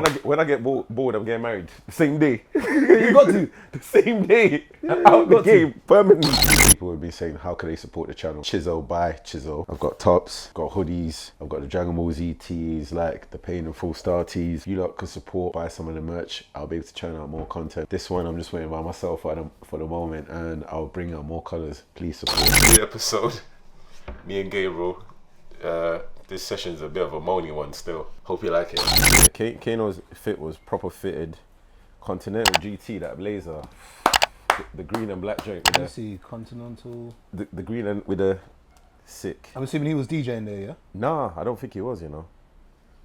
more. When I get bored, I'm getting married. The same day. You got to. The same day. Out the game. Permanently. People would be saying, how can they support the channel? Chiso, buy Chiso. I've got tops, got hoodies, I've got the Dragon Ball Z tees, like the Pain and Full Star tees. You lot can support, buy some of the merch. I'll be able to churn out more content. This one, I'm just waiting by myself for the moment, and I'll bring out more colors. Please support. The episode, me and Gabriel. This session's a bit of a moany one still. Hope you like it. Kano's fit was proper fitted. Continental GT, that blazer. The green and black joint. Let's see, Continental. The green and with a sick. I'm assuming he was DJing there, yeah? Nah, I don't think he was, you know.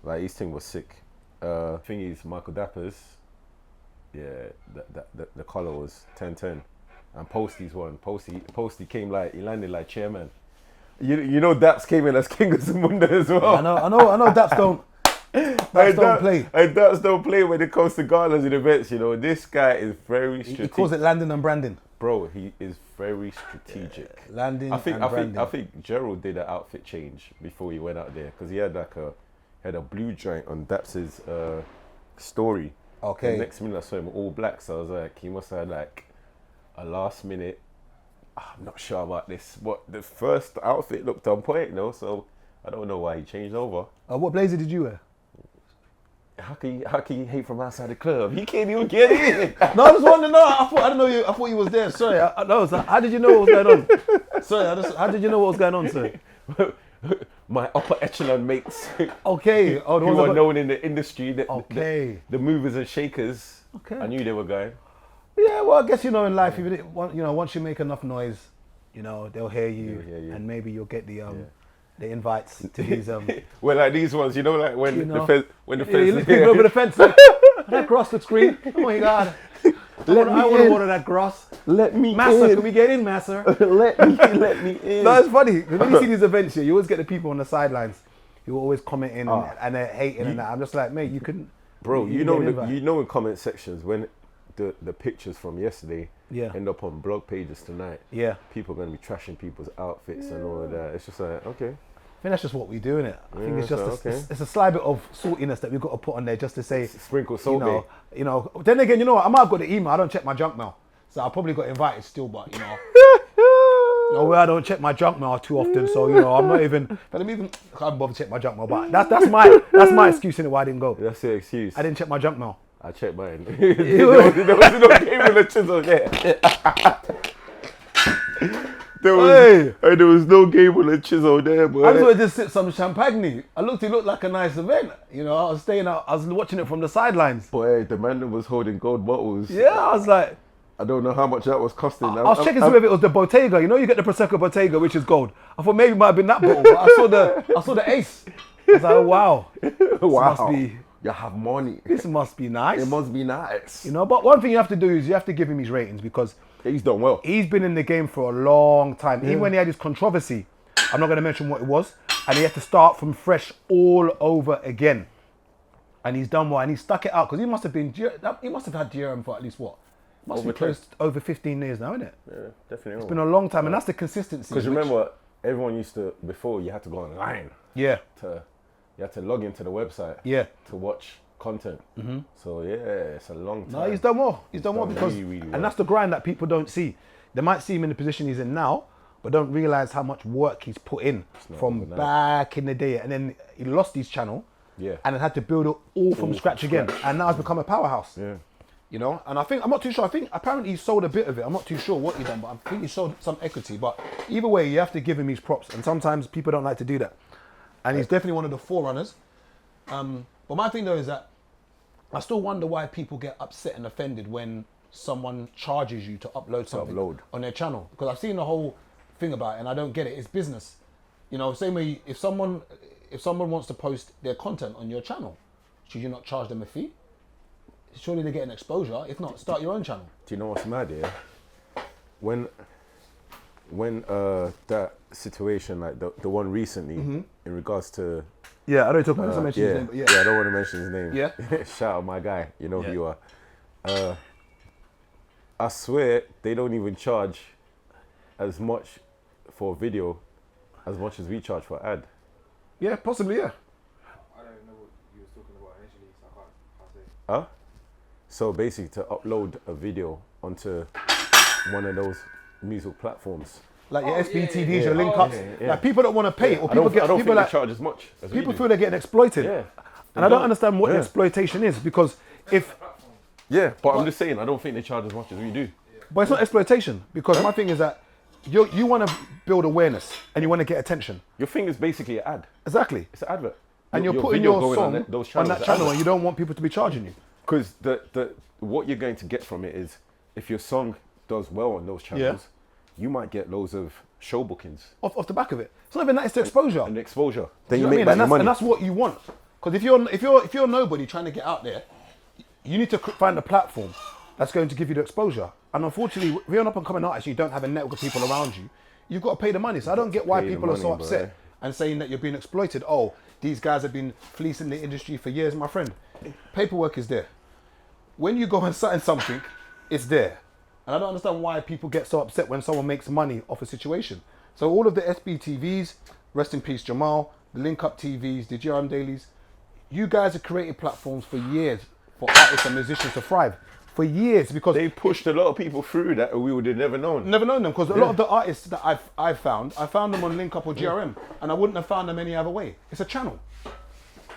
Like, his thing was sick. Thing is, Michael Dapper's, yeah, the color was 10-10. And Posty's one. Posty came like, he landed like chairman. You know Daps came in as King of Zamunda as well. I know Daps don't play. And Daps don't play when it comes to galas and events, you know. This guy is very strategic. He calls it landing and branding. Bro, he is very strategic. Yeah, landing and branding. I think Gerald did an outfit change before he went out there, because he had like a blue joint on Daps's story. Okay. And next minute I saw him all black, so I was like, he must have had like a last minute. I'm not sure about this. What the first outfit looked on point, you know, so I don't know why he changed over. What blazer did you wear? How can you hate from outside the club? He can't even get in. No, I just wanted to know. I didn't know you. I thought you was there. Sorry. How did you know what was going on? Sorry. How did you know what was going on, sir? My upper echelon mates. Okay. Oh, who are known in the industry. Okay. The movers and shakers. Okay. I knew they were going. Yeah, well, I guess, you know, in life, once you make enough noise, you know, they'll hear you, and maybe you'll get the invites to these. Well, like these ones, you know, like when the fence. You look over the fence, like, that grass looks green. Oh my God. I want to water that grass. Let me Massa, in. can we get in, Massa? let me in. No, it's funny. When you see these events here, you always get the people on the sidelines who are always commenting and they're hating and that. I'm just like, mate, you couldn't. Bro, you know in comment sections when the pictures from yesterday end up on blog pages tonight. Yeah. People are going to be trashing people's outfits and all of that. It's just like, okay. I think that's just what we do, innit? I think it's just it's a slight bit of saltiness that we've got to put on there just to say, sprinkle salt. You know. Then again, you know what? I might have got the email. I don't check my junk mail, so I probably got invited still. But you know, I don't check my junk mail too often. So you know, I'm not even. But I can't bother to check my junk mail. But that's my excuse in it why I didn't go. That's the excuse. I didn't check my junk mail. I checked mine. there was no game with the chisel there. There was no game with a chisel there, boy. I just wanted to sip some champagne. It looked like a nice event. You know, I was watching it from the sidelines. Boy, the man was holding gold bottles. Yeah, I was like, I don't know how much that was costing. I was checking to see if it was the Bottega. You know, you get the Prosecco Bottega, which is gold. I thought maybe it might have been that bottle, but I saw the Ace. I was like, oh, wow. Wow. You have money. This must be nice. It must be nice. You know, but one thing you have to do is you have to give him his ratings because he's done well. He's been in the game for a long time. Even when he had his controversy, I'm not going to mention what it was, and he had to start from fresh all over again. And he's done well, and he stuck it out because he must have had GRM for at least what? Must be close to over 15 years now, isn't it? Yeah, definitely. It's been a long time, and that's the consistency. Because remember, everyone used to, before you had to go online. Yeah. You had to log into the website. Yeah. To watch content. Mm-hmm. So yeah, it's a long time. No, he's done well. He's done well because, really well. And that's the grind that people don't see. They might see him in the position he's in now, but don't realize how much work he's put in from back in the day. And then he lost his channel. Yeah. And then had to build it all from scratch again. And now it's become a powerhouse. Yeah. You know, and I'm not too sure. I think apparently he sold a bit of it. I'm not too sure what he done, but I think he sold some equity. But either way, you have to give him his props. And sometimes people don't like to do that. And he's definitely one of the forerunners. But my thing though is that I still wonder why people get upset and offended when someone charges you to upload something on their channel. Because I've seen the whole thing about it and I don't get it. It's business. You know, same way if someone wants to post their content on your channel, should you not charge them a fee? Surely they get an exposure. If not, start your own channel. Do you know what's mad here? When that situation, like the one recently, in regards to... Yeah, I don't talk about mention his name, but yeah, I don't want to mention his name. Yeah. Shout out my guy, you know who you are. I swear they don't even charge as much for a video as much as we charge for ad. Yeah, possibly, yeah. I don't know what you were talking about initially, so I can't Huh? So basically, to upload a video onto one of those music platforms. Like your SBTVs, your link ups. Like people don't want to pay, or I don't people think they charge as much as people we do. feel they're getting exploited. Yeah. And I don't understand what exploitation is, because if but I'm just saying, I don't think they charge as much as we do. But it's not exploitation, because my thing is that you want to build awareness and you want to get attention. Your thing is basically an ad. Exactly. It's an advert. And you're putting video your going song on that channel, and you don't want people to be charging you. Because what you're going to get from it is, if your song does well on those channels, you might get loads of show bookings. Off the back of it. It's not even that, it's the exposure. And the exposure. Then you you make back money. And that's what you want. Because if you're nobody trying to get out there, you need to find a platform that's going to give you the exposure. And unfortunately, if you're an up and coming artist, you don't have a network of people around you, you've got to pay the money. So I don't get why people are so upset and saying that you're being exploited. Oh, these guys have been fleecing the industry for years. My friend, paperwork is there. When you go and sign something, it's there. And I don't understand why people get so upset when someone makes money off a situation. So all of the SBTVs, rest in peace Jamal, the Link Up TVs, the GRM Dailies, you guys have created platforms for years for artists and musicians to thrive. For years, because they pushed a lot of people through that we would have never known. Never known them, because a lot of the artists that I found them on Link Up or GRM, and I wouldn't have found them any other way. It's a channel.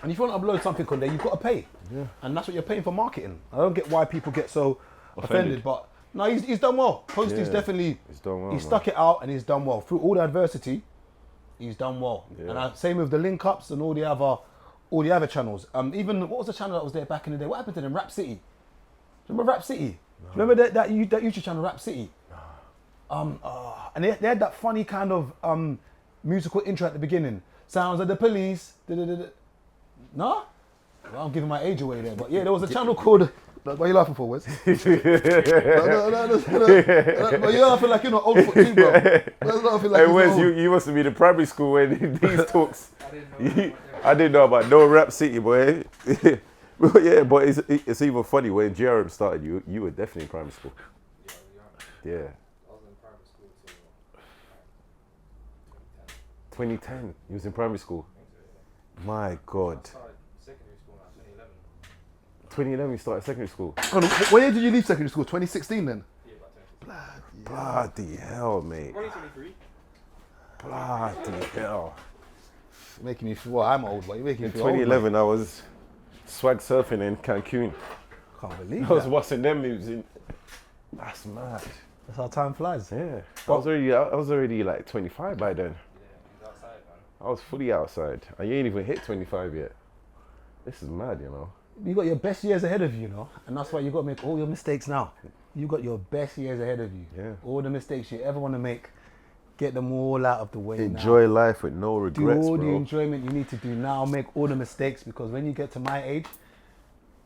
And if you want to upload something on there, you've got to pay. Yeah. And that's what you're paying for marketing. I don't get why people get so offended, but no, he's done well. Posty's definitely, he's done well. He stuck it out and he's done well. Through all the adversity, he's done well. Yeah. And same with the Link Ups and all the other channels. Even, what was the channel that was there back in the day? What happened to them? Rap City. Remember Rap City? No. Remember that YouTube channel, Rap City? No. And they had that funny kind of musical intro at the beginning. Sounds of the police. No? Well, I'm giving my age away there. But yeah, there was a channel called... What are you laughing for, Wes? No, you're laughing like you're not old 14, bro. Hey, Wes, you must have been in primary school when these talks... I didn't know about no Rap City, boy. Yeah, but it's even funny, when GRM started, you were definitely in primary school. Yeah. I was in primary school till 2010. You was in primary school? My God. I started secondary school in 2011. 2011 you started secondary school? When did you leave secondary school? 2016 then? Yeah, about 2016. Bloody hell, mate. 2023. Bloody hell. Making me feel, well, I'm old, but you're making me feel 2011 old, I was swag surfing in Cancun. Can't believe I was watching them moves in. That's mad. That's how time flies. Yeah. I was already like 25 by then. Yeah, he's outside, man. I was fully outside. And you ain't even hit 25 yet. This is mad, you know. You got your best years ahead of you, and that's why you got to make all your mistakes now. You got your best years ahead of you. Yeah. All the mistakes you ever want to make, get them all out of the way. Enjoy life with no regrets, do all bro. the enjoyment you need to do now. Make all the mistakes, because when you get to my age,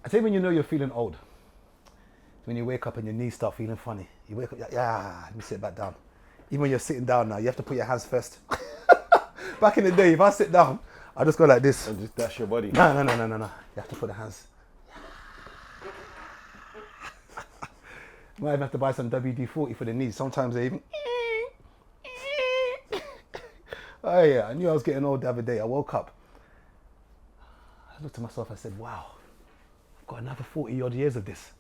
I say when you know you're feeling old, when you wake up and your knees start feeling funny. You wake up, let me sit back down. Even when you're sitting down now, you have to put your hands first. Back in the day, if I sit down, I just go like this. And just dash your body. No. You have to put the hands. Might even have to buy some WD-40 for the knees. Sometimes they even... Oh yeah, I knew I was getting old the other day. I woke up. I looked at myself, I said, wow, I've got another 40 odd years of this.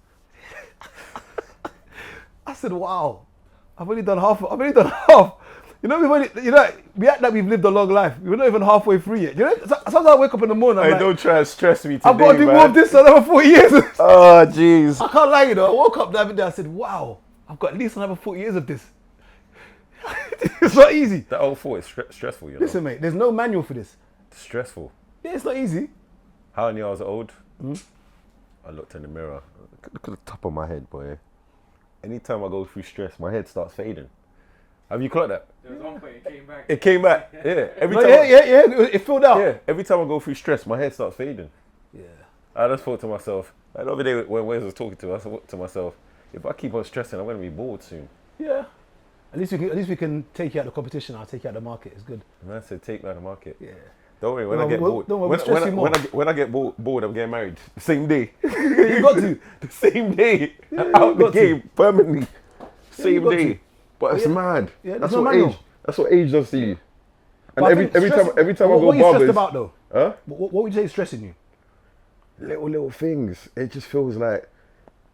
I said, wow, I've only done half. You know, we act like we've lived a long life. We're not even halfway through yet. You know, sometimes I wake up in the morning, I'm like, don't try and stress me today, I've got to do more of this for another 40 years. Oh, jeez. I can't lie, you know. I woke up the other day, I said, wow, I've got at least another 40 years of this. It's not easy. That old thought is stressful, you know. Listen, mate, there's no manual for this. It's stressful. Yeah, it's not easy. How I knew I was old? I looked in the mirror. Look at the top of my head, boy. Anytime I go through stress, my head starts fading. Have you clocked that? There was one point it came back. It came back. Yeah. It filled out. Yeah. Every time I go through stress, my head starts fading. Yeah. I just thought to myself, like the other day when Wes was talking to us, I thought to myself, if I keep on stressing, I'm going to be bored soon. Yeah. At least we can take you out of the competition. I'll take you out of the market. It's good. And I said, take me out of the market. Yeah. Don't worry, when I get bored. When I get bored, I'm getting married. The same day. You got to. The same day. Out the game, permanently. Same day. But it's mad. Yeah, that's what age does to you. And but every time I go what are you barbers. stressed about though? Huh? What would you say is stressing you? little things. It just feels like,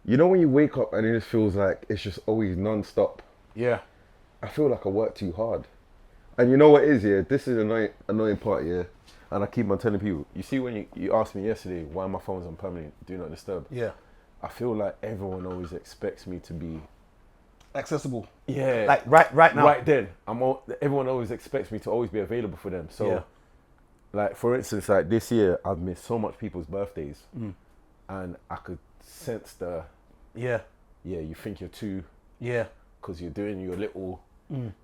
you know when you wake up and it just feels like it's just always non-stop. Yeah. I feel like I work too hard. And you know what it is, yeah? This is the annoying part, yeah? And I keep on telling people, you see when you asked me yesterday why my phone's on permanent, do not disturb. Yeah. I feel like everyone always expects me to be accessible. Yeah. Like right now. Right then. Everyone always expects me to always be available for them. So like for instance, like this year I've missed so much people's birthdays. And I could sense you think you're too because you're doing your little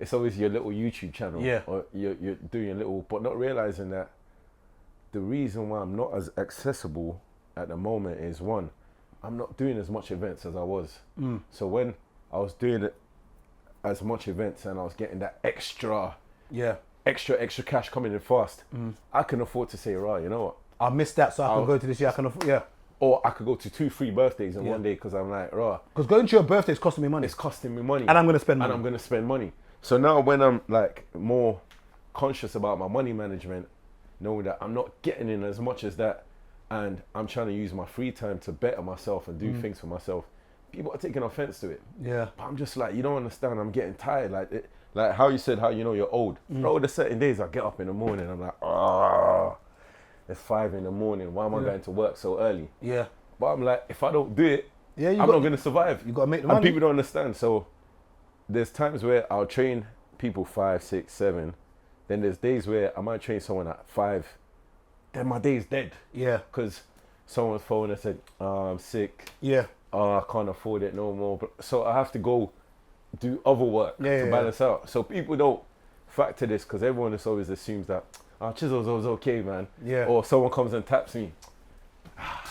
it's always your little YouTube channel. Yeah. Or you're doing your little, but not realizing that the reason why I'm not as accessible at the moment is one, I'm not doing as much events as I was. So when I was doing it as much events and I was getting that extra cash coming in fast, I can afford to say, right, you know what? I missed that, so I can go to this year. I can afford, Or I could go to 2-3 birthdays in one day because I'm like, right. Because going to your birthday is costing me money. It's costing me money. And I'm going to spend money. And I'm going to spend money. So now when I'm like more conscious about my money management, knowing that I'm not getting in as much as that, and I'm trying to use my free time to better myself and do things for myself, people are taking offense to it. Yeah. But I'm just like, you don't understand, I'm getting tired. Like how you said, how you know you're old. Bro, there's certain days I get up in the morning, I'm like, it's 5 a.m. Why am I going to work so early? Yeah. But I'm like, if I don't do it, I'm not going to survive. You got to make the money. And people don't understand. So there's times where I'll train people 5, 6, 7. Then there's days where I might train someone at 5. Then my day's dead. Yeah. Because someone's phoned and said, I'm sick. Yeah. I can't afford it no more. So I have to go do other work to balance out. So people don't factor this because everyone just always assumes that, Chisel's always okay, man. Yeah. Or someone comes and taps me.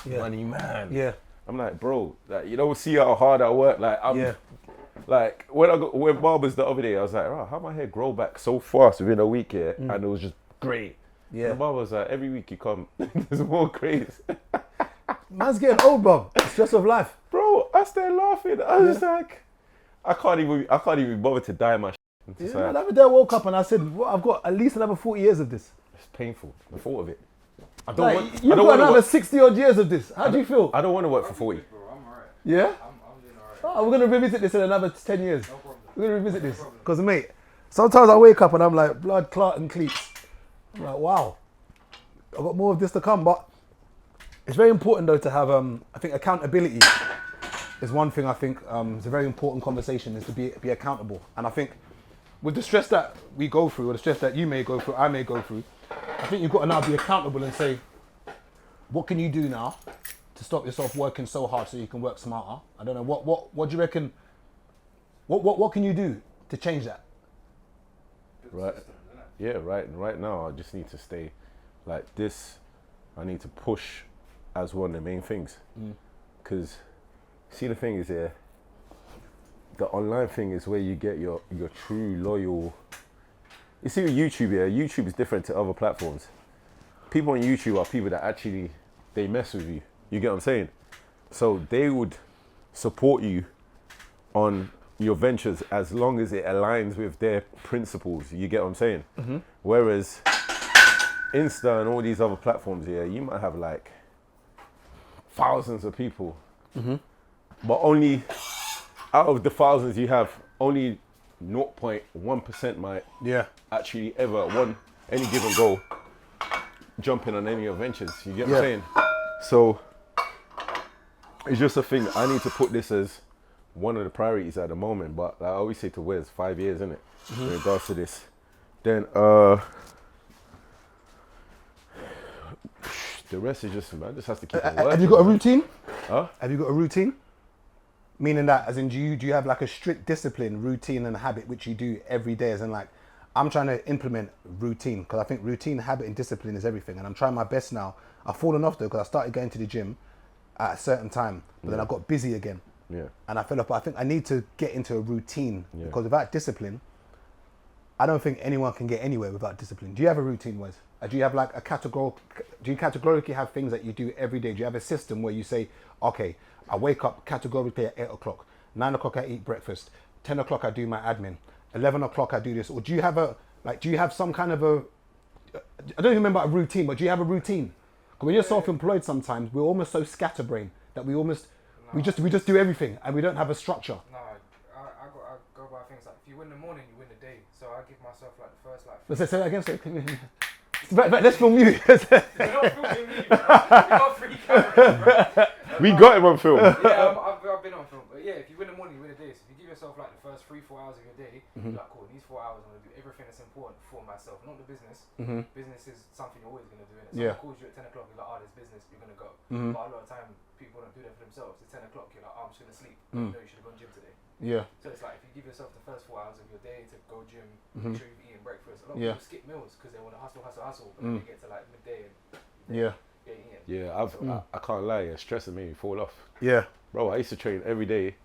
Money, man. Yeah. I'm like, bro, like, you don't see how hard I work. Like, like when barbers the other day, I was like, how my hair grow back so fast within a week here? And it was just grey. Yeah. And the barber was like, every week you come, there's more grays. Man's getting old, bro. It's stress of life. Bro, I started laughing. I was like, I can't even bother to dye my shit. The other day I woke up and I said, well, I've got at least another 40 years of this. It's painful, the thought of it. You've got another 60 odd years of this. How do you feel? I don't want to work for 40. Bro, I'm alright. Yeah? I'm doing alright. We're going to revisit this in another 10 years. No problem. We're going to revisit this. Because, mate, sometimes I wake up and I'm like, blood, clot and cleats. I'm like, wow. I've got more of this to come. But it's very important, though, to have, I think, accountability is one thing I think is a very important conversation, is to be accountable. And I think with the stress that we go through, or the stress that you may go through, I may go through, I think you've got to now be accountable and say, what can you do now to stop yourself working so hard so you can work smarter? I don't know, what do you reckon, what can you do to change that? Right. Yeah, right now I just need to stay like this. I need to push as one of the main things. Because see, the thing is here, the online thing is where you get your true loyal. You see with YouTube, YouTube is different to other platforms. People on YouTube are people that actually, they mess with you. You get what I'm saying? So they would support you on your ventures as long as it aligns with their principles. You get what I'm saying? Whereas Insta and all these other platforms, you might have like thousands of people. But only out of the thousands you have, only 0.1% might actually ever any given goal jump in on any adventures. You get what I'm saying? So it's just a thing. I need to put this as one of the priorities at the moment. But like I always say to Wes, 5 years, isn't it? In regards to this. Then the rest is just, man, just has to keep on working. Have you got a routine? Huh? Have you got a routine? Meaning that, as in, do you have like a strict discipline, routine and habit which you do every day? As in, like, I'm trying to implement routine because I think routine, habit and discipline is everything. And I'm trying my best now. I've fallen off though because I started going to the gym at a certain time, but then I got busy again. Yeah. And I fell off. But I think I need to get into a routine because without discipline, I don't think anyone can get anywhere without discipline. Do you have a routine, Wes? Do you have like do you categorically have things that you do every day? Do you have a system where you say, okay, I wake up categorically at 8 o'clock, 9 o'clock I eat breakfast, 10 o'clock I do my admin, 11 o'clock I do this? Or do you have some kind of I don't even remember a routine, but do you have a routine? When you're self-employed, sometimes we're almost so scatterbrained that we just do everything and we don't have a structure. No, I go by things like if you win the morning, you win the day. So I give myself like the first like. Let's say that again. Let's film you. You're not filming me, bro. You're not free camera, bro. We got him on film. Yeah, I've been on film. But yeah, if you win the morning, you win the day. So if you give yourself like the first 3-4 hours of your day, you're like, cool, in these 4 hours I'm going to do everything that's important for myself, not the business. Business is something you're always going to do. And if someone calls you at 10 o'clock, you're like, oh, there's business, you're going to go. But a lot of time, people don't do that for themselves. It's 10 o'clock, you're like, oh, I'm just going to sleep. You know you should have gone gym today. Yeah. So it's like if you give yourself the first 4 hours of your day to go gym, make sure you're eating breakfast. A lot of people skip meals because they want to hustle, but then they get to like midday and eating. Yeah, I can't lie, stress made me fall off. Yeah. Bro, I used to train every day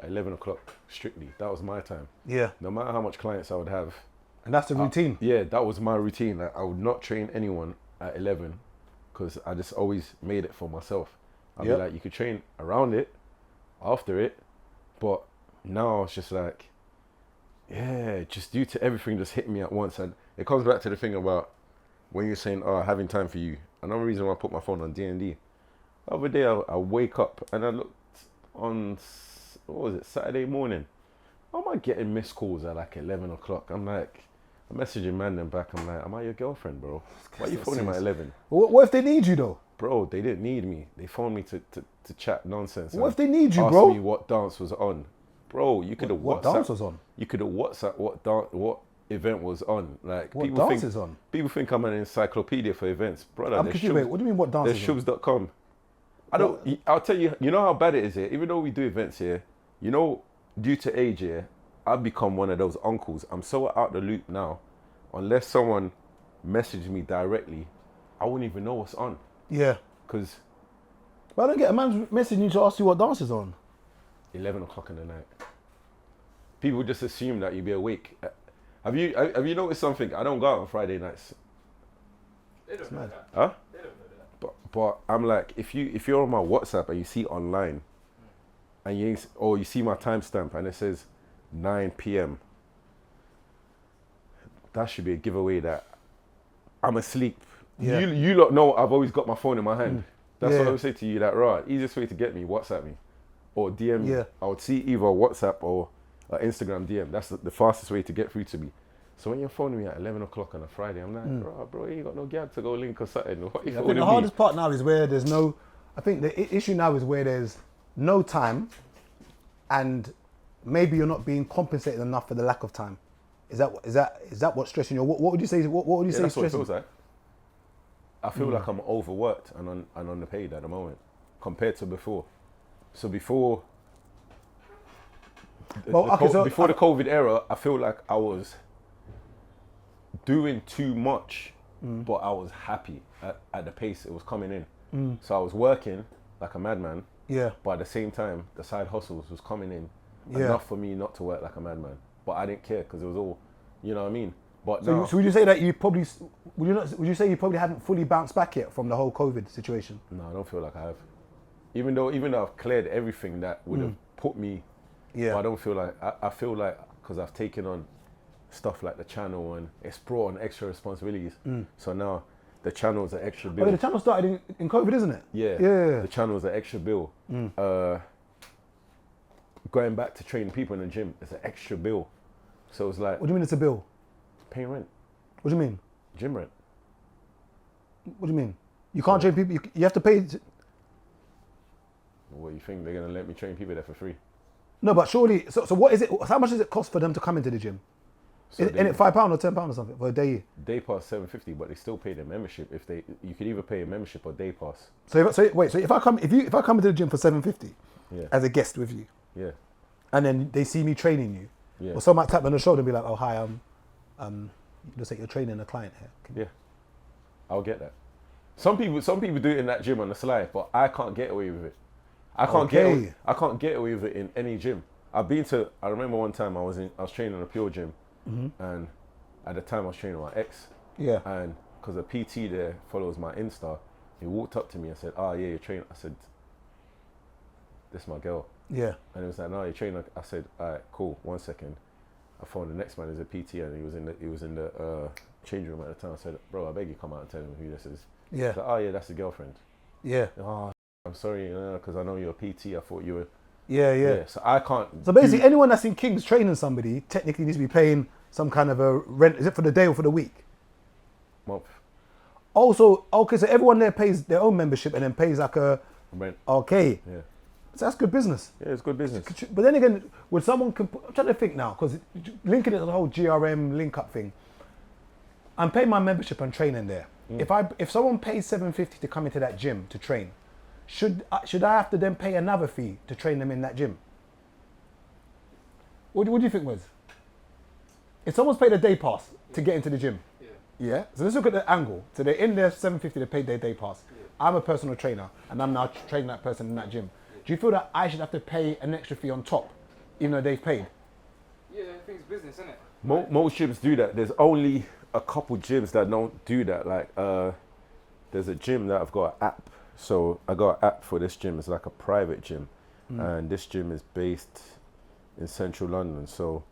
at 11 o'clock strictly. That was my time. Yeah. No matter how much clients I would have. And that's the routine. Yeah, that was my routine. Like, I would not train anyone at 11 because I just always made it for myself. I'd be like, you could train around it, after it, but now it's just like, yeah, just due to everything just hit me at once. And it comes back to the thing about when you're saying, oh, having time for you. Another reason why I put my phone on D&D. The other day I wake up and I looked on, what was it, Saturday morning. How am I getting missed calls at like 11 o'clock? I'm like, I'm messaging man them back. I'm like, am I your girlfriend, bro? Why are you phoning me at 11? What if they need you though? Bro, they didn't need me. They phoned me to chat nonsense. What if they need you, bro? Asked me what dance was on. Bro, you could have what dance was on? You could have WhatsApp what event was on. Like what people dance is on? People think I'm an encyclopedia for events, brother. I'm confused. Wait, what do you mean what dance is on? There's shubs.com. I'll tell you, you know how bad it is here? Even though we do events here, you know, due to age here, I've become one of those uncles. I'm so out the loop now. Unless someone messaged me directly, I wouldn't even know what's on. Yeah. Because... But I don't get a man's messaging you to ask you what dance is on. 11 o'clock in the night. People just assume that you'll be awake. Have you noticed something? I don't go out on Friday nights. They don't know that. Huh? They don't know that. But I'm like, if you're on my WhatsApp and you see online, and you see my timestamp and it says 9 p.m. That should be a giveaway that I'm asleep. Yeah. You lot know I've always got my phone in my hand. That's what I Yeah. would say to you. That right, easiest way to get me, WhatsApp me, or DM me. Yeah. I would see either WhatsApp or Instagram DM. That's the fastest way to get through to me. So when you're phoning me at 11 o'clock on a Friday, I'm like, bro, you ain't got no gab to go link or something. What you I think the hardest part now is where there's no. I think the issue now is where there's no time, and maybe you're not being compensated enough for the lack of time. Is that what's stressing you? What would you say? What would you say that's what it stressing? feels like. I feel like I'm overworked and underpaid at the moment compared to before. So before the COVID era, I feel like I was doing too much, but I was happy at the pace it was coming in. So I was working like a madman. Yeah. But at the same time, the side hustles was coming in enough for me not to work like a madman. But I didn't care because it was all, you know what I mean? But So would you say that you probably would you say you probably haven't fully bounced back yet from the whole COVID situation? No, I don't feel like I have. Even though I've cleared everything that would have put me, but I don't feel like, I feel like because I've taken on stuff like the channel and it's brought on extra responsibilities. So now the channel's an extra bill. Oh, the channel started in COVID, isn't it? Yeah. Yeah. The channel's an extra bill. Going back to training people in the gym is an extra bill. So it's like... What do you mean it's a bill? Paying rent. What do you mean? Gym rent. What do you mean? You can't train people, you have to pay... What, you think they're going to let me train people there for free? No, but surely, so what is it, how much does it cost for them to come into the gym? So Isn't it £5 or £10 or something for a day? Day pass $7.50, but they still pay their membership. You could either pay a membership or day pass. So if I come into the gym for £7.50 as a guest with you, and then they see me training you, or someone might tap me on the shoulder and be like, "Oh hi, looks like you're training a client here." Yeah, I'll get that. Some people do it in that gym on the slide, but I can't get away with it. I can't get away with it in any gym. I remember one time I was training in a pure gym, and at the time I was training my ex. Yeah. And because the PT there follows my Insta, he walked up to me and said, "Oh yeah, you're training." I said, "This is my girl." Yeah. And he was like, "No, you're training." I said, "All right, cool. 1 second." I phoned the next man who's a PT, and he was in the change room at the time. I said, "Bro, I beg you come out and tell him who this is." Yeah. Like, oh yeah, that's a girlfriend. Yeah. Oh, I'm sorry, because I know you're a PT. I thought you were. Yeah. So I can't. So basically, anyone that's in Kings training somebody technically needs to be paying some kind of a rent. Is it for the day or for the week? Month. Also, okay, so everyone there pays their own membership and then pays like a Rent. Okay. Yeah. So that's good business. Yeah, it's good business. But then again, would someone, I'm trying to think now, because linking it to the whole GRM link up thing, I'm paying my membership and training there. If someone pays $750 to come into that gym to train, should I have to then pay another fee to train them in that gym? What do you think, Wes? If someone's paid a day pass to get into the gym, yeah. So let's look at the angle. So they're in there $750 to pay their day pass. Yeah. I'm a personal trainer and I'm now training that person in that gym. Do you feel that I should have to pay an extra fee on top, even though they've paid? Yeah, I think it's business, isn't it? Most gyms do that. There's only a couple gyms that don't do that. Like, there's a gym that I've got an app. So I got an app for this gym. It's like a private gym. And this gym is based in central London. So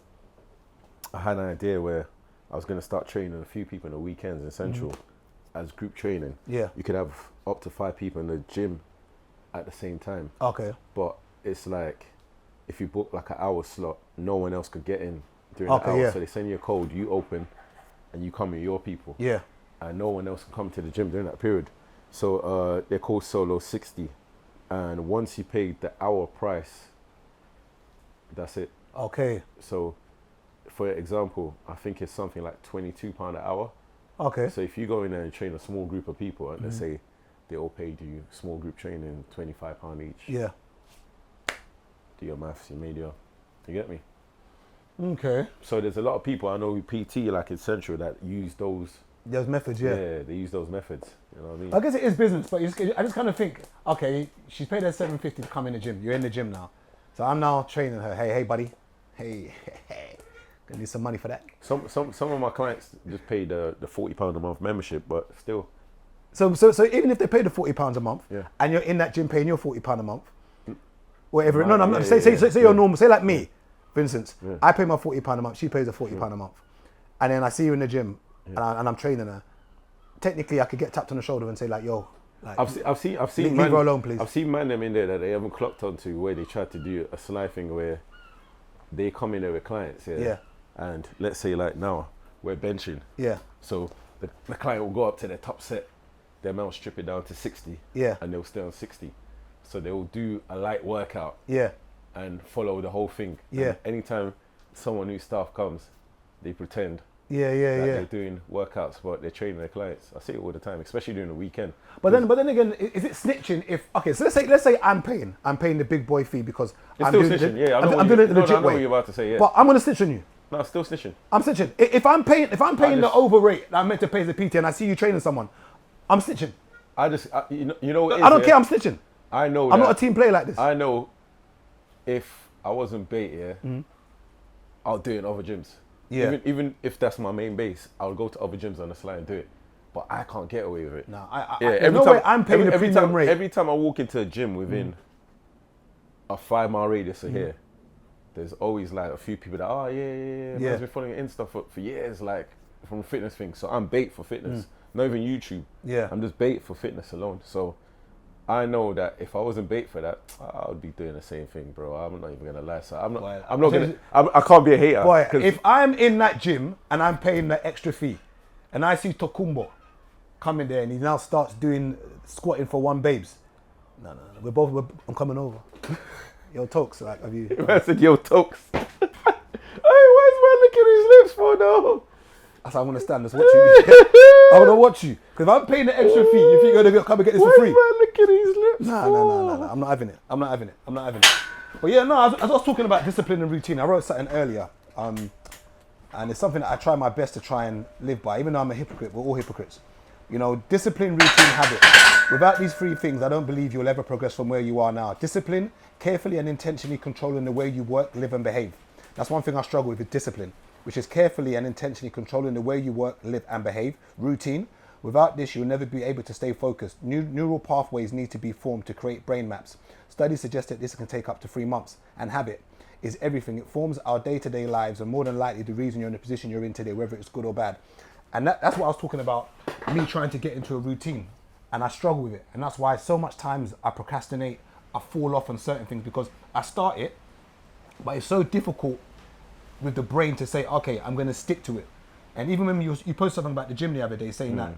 I had an idea where I was going to start training a few people on the weekends in central as group training. Yeah. You could have up to 5 people in the gym at the same time. Okay. But it's like, if you book like an hour slot, no one else could get in during the hour. Yeah. So they send you a code, you open, and you come with your people. Yeah. And no one else can come to the gym during that period. So they're called Solo 60. And once you pay the hour price, that's it. Okay. So, for example, I think it's something like £22 an hour. Okay. So if you go in there and train a small group of people, and let's say they all paid you small group training £25 each. Yeah. Do your maths, you made your, you get me? Okay. So there's a lot of people I know who PT like in Central that use those. Those methods, yeah. Yeah, they use those methods. You know what I mean? I guess it is business, but I just kind of think, okay, she's paid her $750 to come in the gym. You're in the gym now. So I'm now training her. Hey, buddy. Hey, gonna need some money for that. Some of my clients just pay the £40 a month membership, but still. So even if they pay the £40 a month, and you're in that gym paying your £40 a month, whatever. Say you're normal. Say like me, for instance. Yeah. I pay my £40 a month. She pays the £40 a month, and then I see you in the gym, and I'm training her. Technically, I could get tapped on the shoulder and say like, "Yo, like, I've seen leave her alone, please." I've seen man them in there that they haven't clocked onto, where they tried to do a sly thing where they come in there with clients, and let's say like now we're benching, so the client will go up to their top set, their amount strip it down to 60, and they'll stay on 60, so they will do a light workout, and follow the whole thing. And anytime someone new staff comes, they pretend they're doing workouts, but they're training their clients. I see it all the time, especially during the weekend. But then again, is it snitching if, okay, so let's say I'm paying the big boy fee because I'm doing snitching. I'm doing it the legit way. I know what you're about to say, But I'm gonna snitch on you. No, it's still snitching. I'm snitching. If I'm paying the over rate that I'm meant to pay as a PT and I see you training someone, I'm snitching. You know what it is, I don't care, I'm snitching. I know I'm not a team player like this. I know if I wasn't bait, I'll do it in other gyms. Yeah. Even if that's my main base, I'll go to other gyms on the slide and do it. But I can't get away with it. No, way I'm paying the premium rate. Every time I walk into a gym within a 5 mile radius of here, there's always like a few people that, man's been following Insta for years, like from a fitness thing. So I'm bait for fitness. Not even YouTube. Yeah. I'm just bait for fitness alone. So I know that if I wasn't bait for that, I would be doing the same thing, bro. I'm not even gonna lie. So I can't be a hater. Boy, if I'm in that gym and I'm paying the extra fee, and I see Tokumbo coming there and he now starts doing squatting for one babes, no, I'm coming over. Yo, Tokes, like, have you? I said, yo, Tokes. Hey, why is man looking at his lips for though? I said, I'm gonna stand, just watch you. I'm gonna watch you. Because if I'm paying the extra fee, you think you're gonna come and get this for free? Why is man looking at his lips? No. I'm not having it. But yeah, no, as I was talking about discipline and routine, I wrote something earlier. And it's something that I try my best to try and live by, even though I'm a hypocrite. We're all hypocrites. You know, discipline, routine, habit. Without these 3 things, I don't believe you'll ever progress from where you are now. Discipline, carefully and intentionally controlling the way you work, live and behave. That's one thing I struggle with discipline, which is carefully and intentionally controlling the way you work, live and behave. Routine, without this you'll never be able to stay focused. Neural pathways need to be formed to create brain maps. Studies suggest that this can take up to 3 months. And habit is everything. It forms our day-to-day lives and more than likely the reason you're in the position you're in today, whether it's good or bad. And that's what I was talking about, me trying to get into a routine. and I struggle with it. And that's why so much times I procrastinate, I fall off on certain things because I start it, but it's so difficult with the brain to say, okay, I'm going to stick to it. And even when you post something about the gym the other day saying that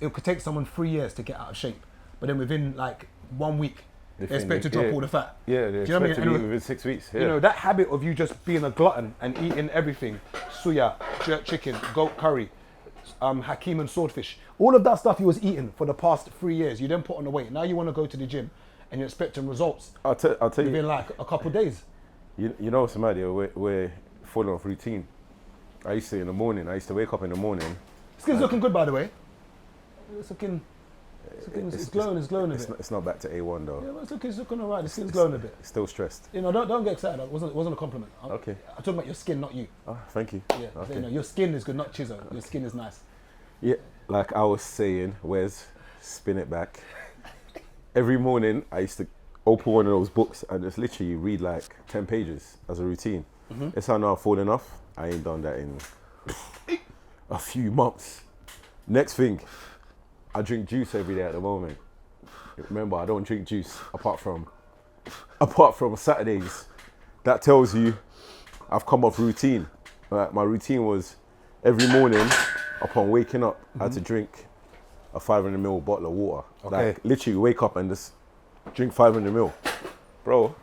it could take someone 3 years to get out of shape, but then within like 1 week, they expect to drop all the fat. Yeah, they expect to be within 6 weeks. Yeah. You know, that habit of you just being a glutton and eating everything, suya, jerk chicken, goat curry, hakim and swordfish, all of that stuff you was eating for the past 3 years, you then put on the weight. Now you want to go to the gym and you're expecting results. I'll tell you. Within like a couple of days. You know what's the matter? We're falling off routine. I used to wake up in the morning. Skin's looking good, by the way. It's looking, it's glowing a bit. It's not back to A1 though. Yeah, but it's looking all right. The skin's glowing a bit. Still stressed. You know, don't get excited. It wasn't a compliment. Okay. I'm talking about your skin, not you. Oh, thank you. Yeah, okay. you know, your skin is good, not Chiso. Your skin is nice. Yeah, like I was saying, spin it back. Every morning I used to open one of those books and just literally read like 10 pages as a routine. That's how I know I've fallen off. I ain't done that in a few months. Next thing, I drink juice every day at the moment. Remember, I don't drink juice apart from Saturdays. That tells you I've come off routine. Like my routine was every morning upon waking up, I had to drink a 500ml bottle of water. Okay. Like literally wake up and just drink 500ml. Bro,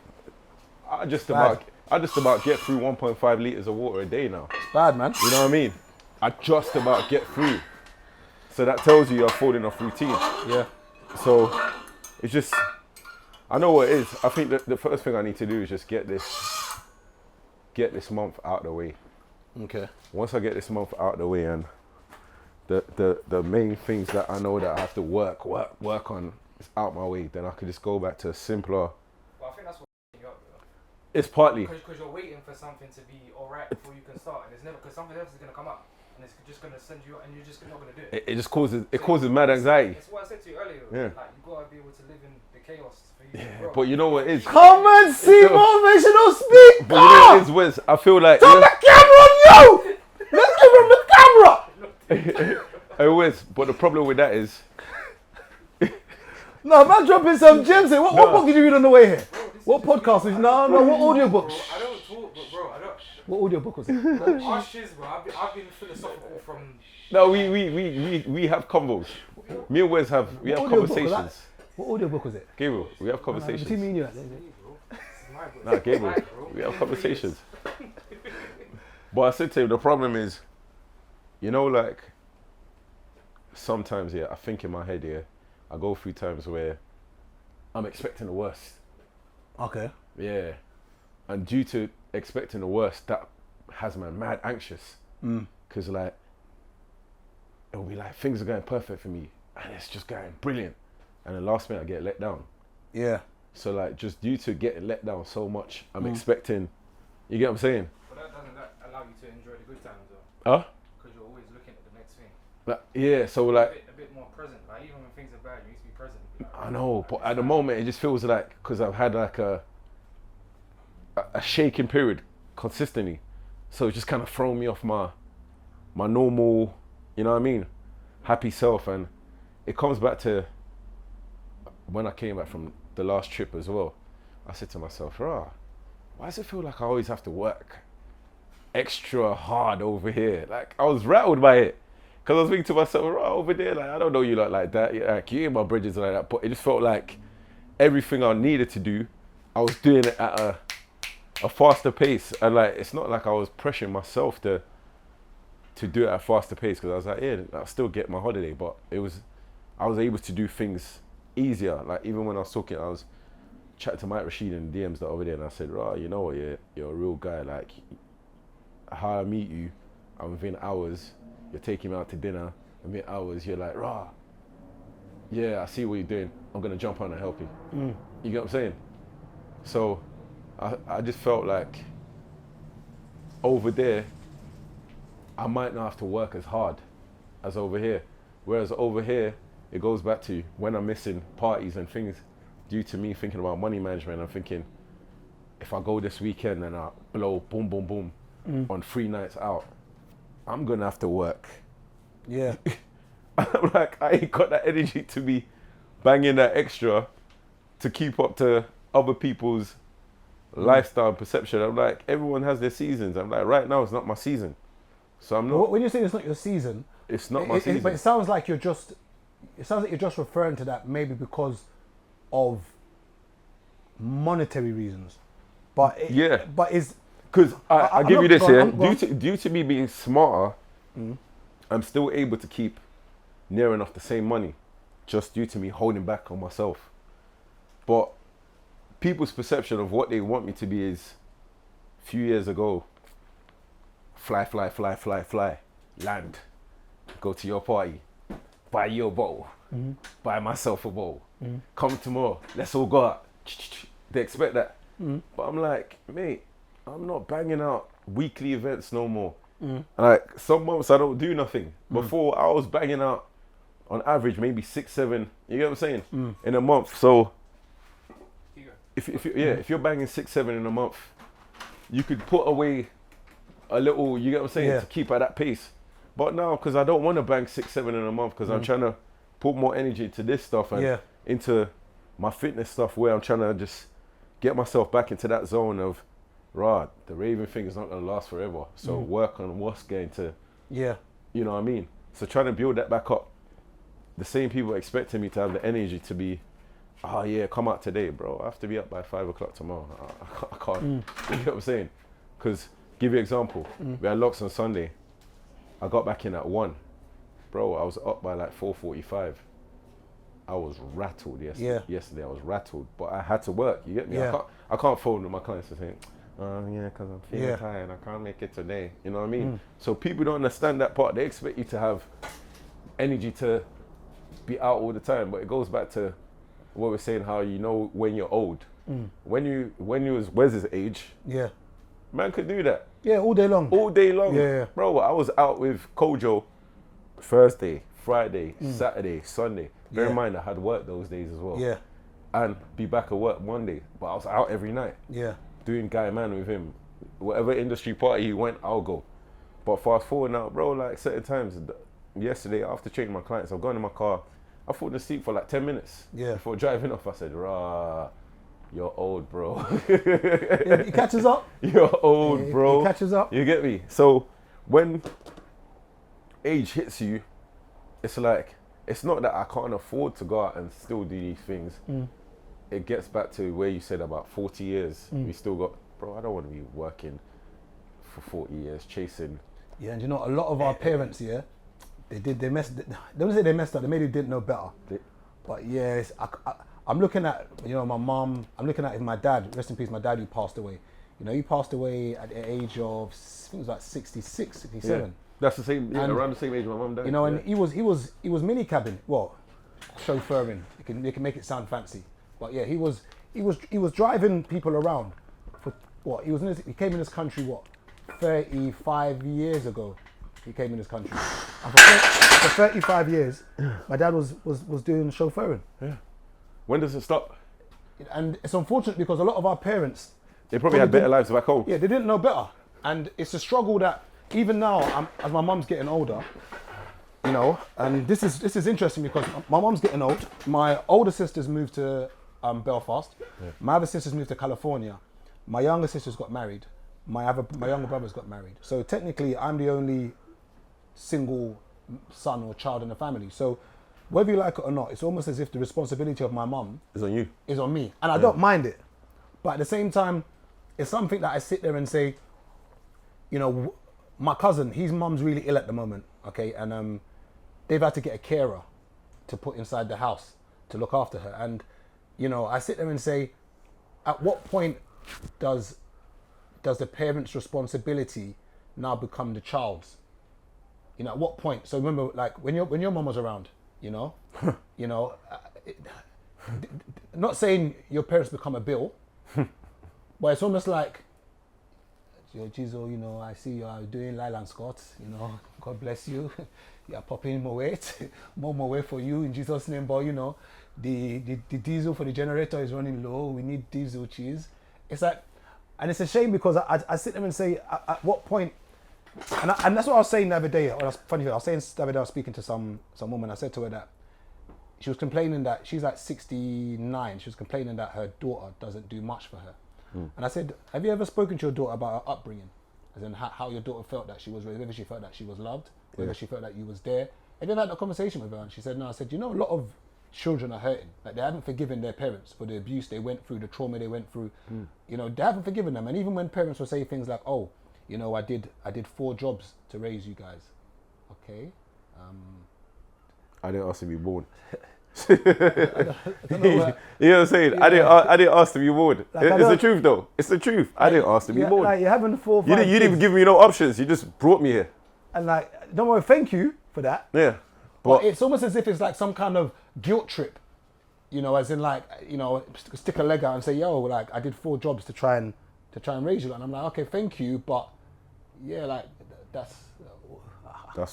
I just about get through 1.5 litres of water a day now. It's bad, man. You know what I mean? I just about get through. So that tells you you're falling off routine. Yeah. So it's just, I know what it is. I think that the first thing I need to do is just get this month out of the way. Okay. Once I get this month out of the way and the main things that I know that I have to work on is out my way, then I could just go back to simpler. Well, I think that's what you up, though. It's partly. Because you're waiting for something to be alright before you can start, and it's never, because something else is going to come up. And it's just going to send you, and you're just not going to do it. It just causes mad anxiety. It's what I said to you earlier. Yeah. Like, you've got to be able to live in the chaos for you. Yeah, to grow. but you know what it is? Come and see motivational speaker. But you know what it is, Wes? I feel like... Turn the camera on you! Let's give him the camera! Hey, Wes, but the problem with that is... No, man, dropping some gems here. What book did you read on the way here? What podcast is? No, what audio book? Bro, I don't talk, but bro, I don't... What audio book was it? Our shiz, bro. I've been philosophical from... No, we have convos. Me and Wes have conversations. What audio book was it? Gabriel, we have conversations. Between me and you. Nah, Gabriel, we have conversations. But I said to him, the problem is, you know, like, sometimes, I think in my head, I go through times where I'm expecting the worst. Okay. Yeah. And due to expecting the worst, that has me mad anxious. Because, like, it'll be like, things are going perfect for me, and it's just going brilliant. And the last minute, I get let down. Yeah. So, like, just due to getting let down so much, I'm expecting, you get what I'm saying? But doesn't that allow you to enjoy the good times, though? Huh? Because you're always looking at the next thing. Like, yeah, so, like... A bit more present. Like, even when things are bad, you need to be present. Like, I know, but at the moment, it just feels like, because I've had, like, a shaking period consistently. So it's just kind of thrown me off my normal, you know what I mean, happy self. And it comes back to when I came back from the last trip as well. I said to myself, why does it feel like I always have to work extra hard over here? Like, I was rattled by it. Because I was thinking to myself, over there, like, I don't know you like that. Like, you ain't my bridges like that. But it just felt like everything I needed to do, I was doing it at a faster pace. And, like, it's not like I was pressuring myself to do it at a faster pace. Because I was like, I'll still get my holiday. But I was able to do things easier. Like, even when I was talking, I was chatting to Mike Rashid in the DMs that over there. And I said, you know what, you're a real guy. Like, how I meet you, I'm within hours. You're taking me out to dinner, and within hours, you're like, yeah, I see what you're doing. I'm going to jump on and help you. You get what I'm saying? So I just felt like over there, I might not have to work as hard as over here. Whereas over here, it goes back to when I'm missing parties and things due to me thinking about money management. I'm thinking, if I go this weekend and I blow boom, boom, boom on 3 nights out, I'm going to have to work. Yeah. I'm like, I ain't got that energy to be banging that extra to keep up to other people's lifestyle and perception. I'm like, everyone has their seasons. I'm like, right now it's not my season. So I'm not. When you say it's not your season, it's not my season. But it sounds like you're just referring to that maybe because of monetary reasons. But is because I give you this here. Due to me being smarter, I'm still able to keep near enough the same money, just due to me holding back on myself. But people's perception of what they want me to be is, a few years ago, fly, land, go to your party, buy you a bottle, buy myself a bottle, come tomorrow, let's all go out. They expect that. But I'm like, mate, I'm not banging out weekly events no more. Like, some months I don't do nothing. Before, I was banging out on average maybe 6, 7, you get what I'm saying, in a month. So if you're banging 6, 7 in a month, you could put away a little, you get what I'm saying, to keep at that pace. But now, because I don't want to bang 6, 7 in a month, because I'm trying to put more energy into this stuff and into my fitness stuff, where I'm trying to just get myself back into that zone of, right, the raving thing is not going to last forever. So work on what's going to, you know what I mean? So trying to build that back up. The same people expecting me to have the energy to be, oh yeah, come out today, bro. I have to be up by 5 o'clock tomorrow. I can't. You know what I'm saying? Because, give you an example, we had locks on Sunday. I got back in at 1. Bro, I was up by like 4:45. I was rattled yesterday. I was rattled, but I had to work. You get me? I can't phone to my clients and say, oh yeah, because I'm feeling tired. I can't make it today. You know what I mean? So people don't understand that part. They expect you to have energy to be out all the time, but it goes back to what we're saying, how you know when you're old. When you was Wes's age, man could do that. Yeah, all day long. All day long. Yeah. Bro, I was out with Kojo Thursday, Friday, Saturday, Sunday. Bear in mind I had work those days as well. Yeah. And be back at work Monday. But I was out every night. Yeah. Doing guy man with him. Whatever industry party he went, I'll go. But fast forward now, bro, like certain times, yesterday after training my clients, I've gone in my car, I fallen asleep for like 10 minutes. Yeah. Before driving off, I said, rah, you're old, bro. It catches up. You're old, bro. It catches up. You get me? So when age hits you, it's like, it's not that I can't afford to go out and still do these things. It gets back to where you said about 40 years. We still got, bro, I don't want to be working for 40 years chasing. Yeah, and you know, a lot of our parents, they messed, don't say they messed up, they maybe didn't know better. But yes, I'm looking at, you know, my mom, I'm looking at my dad, rest in peace, my dad who passed away. You know, he passed away at the age of, I think it was like 66, 67. Yeah. That's the same, around the same age my mum died. You know, and he was mini cabin, well, chauffeuring. You can make it sound fancy, but yeah, he was driving people around for what? He came in this country 35 years ago. He came in this country, and for 35 years, my dad was doing chauffeuring. Yeah. When does it stop? And it's unfortunate because a lot of our parents, they probably had better lives back home. Yeah, they didn't know better, and it's a struggle that. Even now, as my mum's getting older, you know, and this is interesting because my mum's getting old. My older sisters moved to Belfast. Yeah. My other sisters moved to California. My younger sisters got married. My younger brothers got married. So technically, I'm the only single son or child in the family. So whether you like it or not, it's almost as if the responsibility of my mum is on you. Is on me, and I don't mind it. But at the same time, it's something that I sit there and say, you know. My cousin, his mum's really ill at the moment, okay, and they've had to get a carer to put inside the house to look after her. And, you know, I sit there and say, at what point does the parent's responsibility now become the child's? You know, at what point? So remember, like when your mum was around, you know, not saying your parents become a bill, but it's almost like. Yo, Chiso, you know, I see you are doing Lyland Scott, you know, God bless you. You are popping more weight, more weight for you in Jesus' name, but you know, the diesel for the generator is running low, we need diesel cheese. It's like, and it's a shame because I sit there and say, at what point, and that's what I was saying the other day, or that's funny, I was saying the other day I was speaking to some woman, I said to her that, she was complaining that she's like 69. She was complaining that her daughter doesn't do much for her. And I said, have you ever spoken to your daughter about her upbringing? As in how your daughter felt that she was raised, whether she felt that she was loved, whether she felt that you was there. Have you ever had that conversation with her? And she said, no. I said, you know, a lot of children are hurting. Like, they haven't forgiven their parents for the abuse they went through, the trauma they went through. You know, they haven't forgiven them. And even when parents will say things like, oh, you know, I did 4 jobs to raise you guys. Okay. I didn't ask to be born. I don't know You know what I'm saying? Yeah. I didn't ask to be born. Like, It's the truth though. It's the truth. I didn't ask to be born. Like, you're having 4 or 5 You didn't kids, even give me no options. You just brought me here. and like, don't worry, thank you for that. Yeah. But it's almost as if it's like some kind of guilt trip, you know, as in like, you know, stick a leg out and say, yo, like, I did 4 jobs to try and raise you. And I'm like, okay, thank you, but yeah, like, that's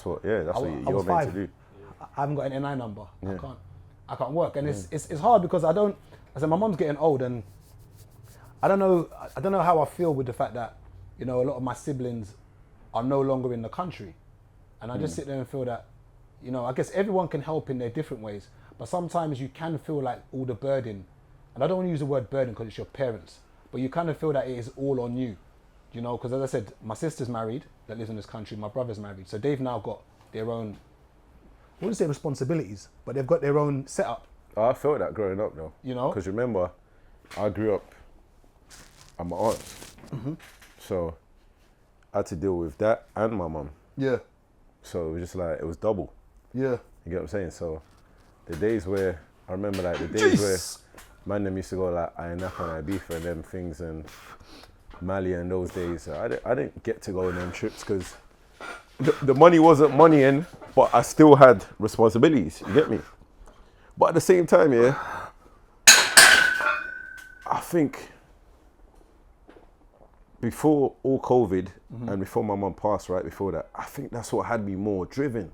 what you're was meant 5. to do. I haven't got an NI number. Yeah. I can't work, and it's hard because I said my mom's getting old, and I don't know how I feel with the fact that, you know, a lot of my siblings are no longer in the country, and I just sit there and feel that, you know, I guess everyone can help in their different ways, but sometimes you can feel like all the burden, and I don't want to use the word burden because it's your parents, but you kind of feel that it is all on you, you know, because as I said, my sister's married that lives in this country, my brother's married, so they've now got their own, I wouldn't say responsibilities, but they've got their own setup. I felt that growing up though. You know? Because remember, I grew up at my aunt's. So I had to deal with that and my mum. Yeah. So it was just like, it was double. Yeah. You get what I'm saying? So the days where, I remember like the days where man them used to go like Ironap and Ibiza and them things and Mali and those days, I didn't get to go on them trips because the money wasn't moneying, but I still had responsibilities, you get me? But at the same time, yeah, I think before all COVID and before my mum passed right before that, I think that's what had me more driven.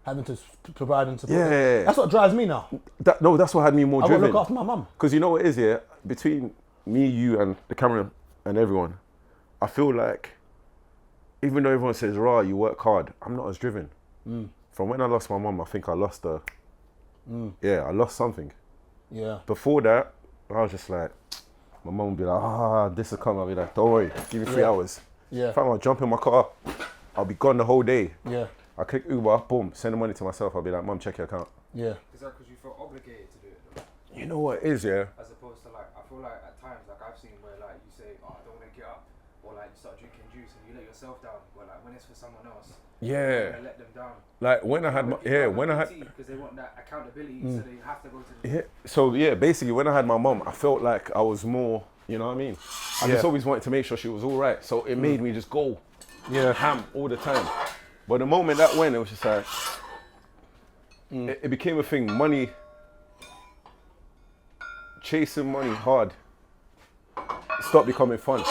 Having to provide and support. Yeah. That's what drives me now. That's what had me more I driven. gotta look after my mum. Because you know what it is, yeah? Between me, you, and the camera and everyone, I feel like, even though everyone says, rah, you work hard, I'm not as driven. From when I lost my mum, I think I lost I lost something. Yeah. Before that, I was just like, my mum would be like, this will come. I'll be like, don't worry, give me 3 hours. Yeah. If I'll jump in my car, I'll be gone the whole day. Yeah. I click Uber, boom, send the money to myself. I'll be like, mum, check your account. Yeah. Is that because you felt obligated to do it though? You know what it is, yeah? As opposed to like, I feel like at times, like I've seen where like you say, oh, I don't want to get up, or like you start drinking juice and you let yourself down, but like when it's for someone else, you're gonna let them down. Like when I had my, because they want that accountability, so they have to go to the So yeah, basically when I had my mum, I felt like I was more, you know what I mean? I just always wanted to make sure she was all right. So it made me just go ham all the time. But the moment that went, it was just like, it became a thing. Money, chasing money hard, stopped becoming fun.